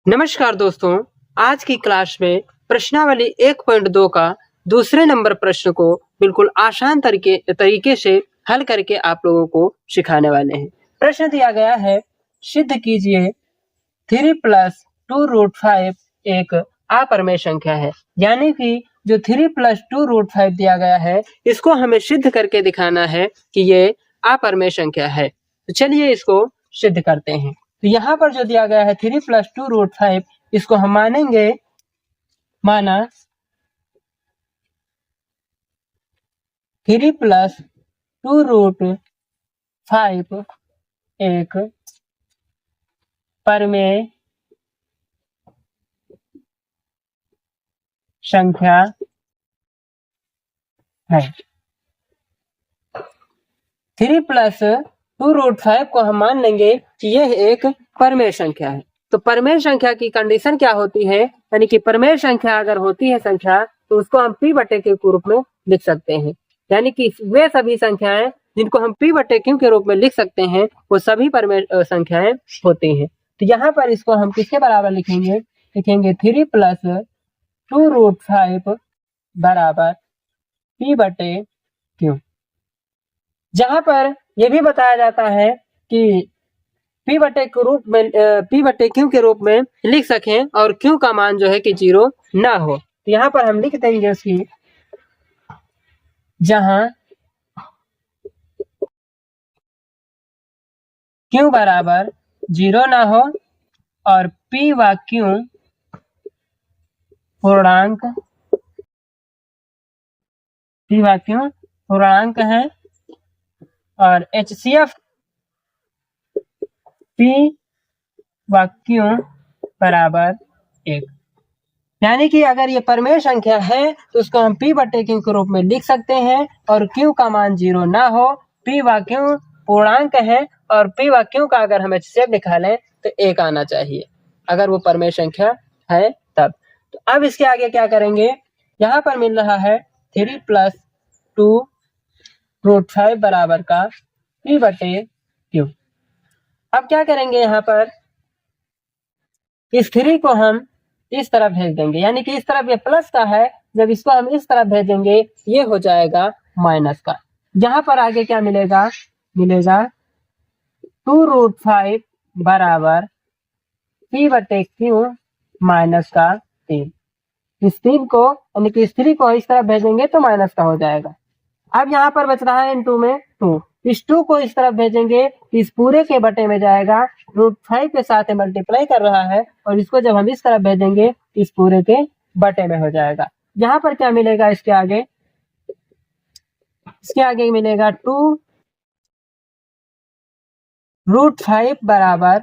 नमस्कार दोस्तों, आज की क्लास में प्रश्नावली 1.2 का दूसरे नंबर प्रश्न को बिल्कुल आसान तरीके से हल करके आप लोगों को सिखाने वाले हैं। प्रश्न दिया गया है, सिद्ध कीजिए 3 + 2√5 एक अपरमेय संख्या है। यानी कि जो 3 + 2√5 दिया गया है, इसको हमें सिद्ध करके दिखाना है कि ये अपरमेय संख्या है। तो चलिए इसको सिद्ध करते हैं। तो यहाँ पर जो दिया गया है 3 + 2√5, इसको हम मानेंगे माना 3 + 2√5 एक परमेय संख्या है। 3 + 2√5 को हम मान लेंगे कि यह एक परमेय संख्या है। तो परमेय संख्या की कंडीशन क्या होती है, यानी कि परमेय संख्या अगर होती है संख्या, तो उसको हम p/q के रूप में लिख सकते हैं। यानी कि वे सभी संख्याएं जिनको हम p/q के रूप में लिख सकते हैं, वो सभी परमेय संख्याएं होती हैं। तो यहाँ पर इसको हम किसके बराबर लिखेंगे? 3 + 2√5 बराबर p/q। जहां पर यह भी बताया जाता है कि p/q के रूप में लिख सकें और q का मान जो है कि 0 ना हो। तो यहाँ पर हम लिख देंगे उसकी, जहां q बराबर 0 ना हो और p व q पूर्णांक है और HCF p व q बराबर 1। यानी कि अगर ये परमेय संख्या है तो उसको हम p/q के रूप में लिख सकते हैं और q का मान 0 ना हो, p व q पूर्णांक है और p व q का अगर हम HCF निकालें तो 1 आना चाहिए, अगर वो परमेय संख्या है तब। तो अब इसके आगे क्या करेंगे? यहाँ पर मिल रहा है 3 + 2√5 बराबर का p/q। अब क्या करेंगे? यहाँ पर इस 3 को हम इस तरफ भेज देंगे, यानी कि इस तरफ ये प्लस का है, जब इसको हम इस तरफ भेजेंगे ये हो जाएगा माइनस का। यहाँ पर आगे क्या मिलेगा? मिलेगा 2√5 बराबर p/q माइनस का 3। इस 3 को यानी कि इस 3 को इस तरफ भेजेंगे तो माइनस का हो जाएगा। अब यहाँ पर बच रहा है इन 2 में 2, इस 2 को इस तरफ भेजेंगे, इस पूरे के बटे में जाएगा, √5 के साथ मल्टीप्लाई कर रहा है और इसको जब हम इस तरफ भेजेंगे इस पूरे के बटे में हो जाएगा। यहाँ पर क्या मिलेगा? इसके आगे मिलेगा 2√5 बराबर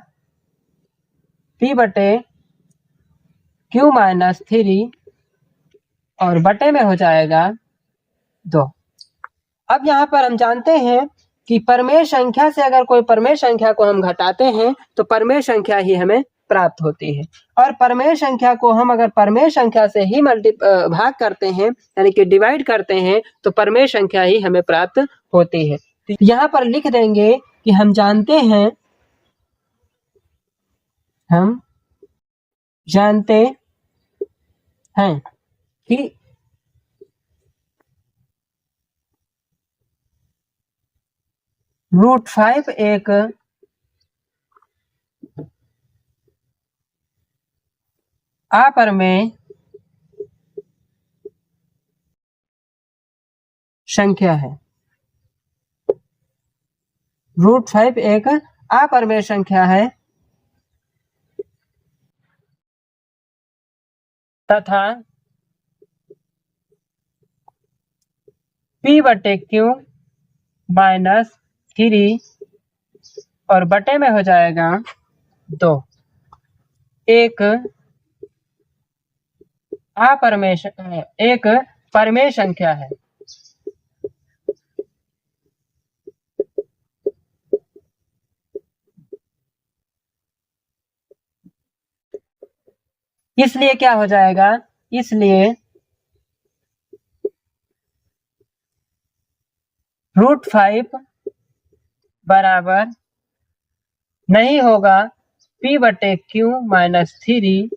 p/q माइनस 3 और बटे में हो जाएगा 2। अब यहाँ पर हम जानते हैं कि परमेय संख्या से अगर कोई परमेय संख्या को हम घटाते हैं तो परमेय संख्या ही हमें प्राप्त होती है, और परमेय संख्या को हम अगर परमेय संख्या से ही भाग करते हैं, यानी कि डिवाइड करते हैं, तो परमेय संख्या ही हमें प्राप्त होती है। तो यहाँ पर लिख देंगे कि हम जानते हैं कि √5 एक अपरमेय संख्या है। √5 एक अपरमेय संख्या है तथा p/q माइनस 3 और बटे में हो जाएगा 2 एक परमेय संख्या है। इसलिए क्या हो जाएगा? इसलिए √5 बराबर नहीं होगा P बटे Q माइनस 3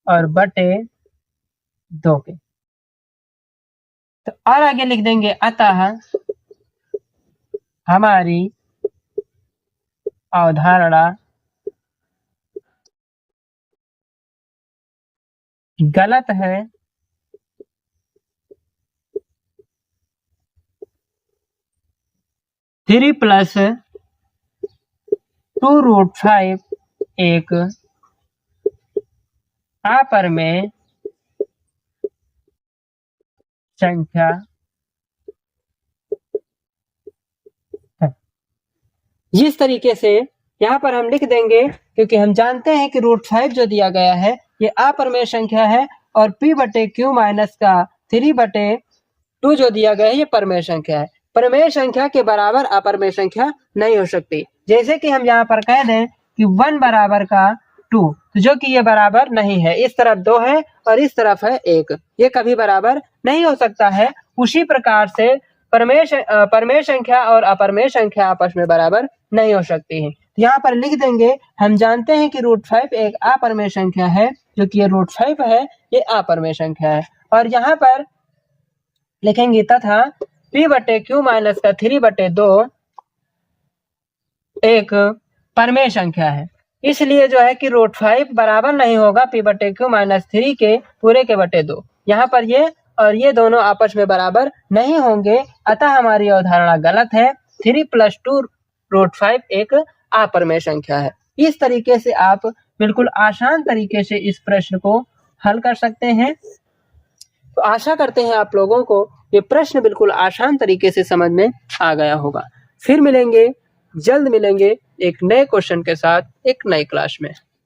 और बटे 2 के। तो और आगे लिख देंगे अतः हमारी अवधारणा गलत है थ्री प्लस 2√5 एक अपरिमेय संख्या है। जिस तरीके से यहाँ पर हम लिख देंगे, क्योंकि हम जानते हैं कि √5 जो दिया गया है ये अपरिमेय संख्या है और P बटे Q माइनस का 3/2 जो दिया गया है ये परिमेय संख्या है। परिमेय संख्या के बराबर अपरिमेय संख्या नहीं हो सकती। जैसे कि हम यहाँ पर कह दें कि 1 बराबर का 2, तो जो कि ये बराबर नहीं है, इस तरफ 2 है और इस तरफ है 1, ये कभी बराबर नहीं हो सकता है। उसी प्रकार से परिमेय संख्या और अपरिमेय संख्या आपस में बराबर नहीं हो सकती है। यहाँ पर लिख देंगे, हम जानते हैं कि √5 एक अपरिमेय संख्या है, जो कि ये √5 है ये अपरिमेय संख्या है। और यहाँ पर लिखेंगे तथा P बटे Q माइनस का 3/2 एक परिमेय संख्या है। इसलिए जो है कि √5 बराबर नहीं होगा P बटे Q माइनस 3 के पूरे के बटे 2। यहाँ पर ये और ये दोनों आपस में बराबर नहीं होंगे, अतः हमारी अवधारणा गलत है। 3 + 2√5 एक अपरिमेय संख्या है। इस तरीके से आप बिल्कुल आसान तरीके से इस प्रश्न को हल कर सकते हैं। तो आशा करते हैं आप लोगों को ये प्रश्न बिल्कुल आसान तरीके से समझ में आ गया होगा। फिर मिलेंगे, जल्द मिलेंगे एक नए क्वेश्चन के साथ एक नई क्लास में।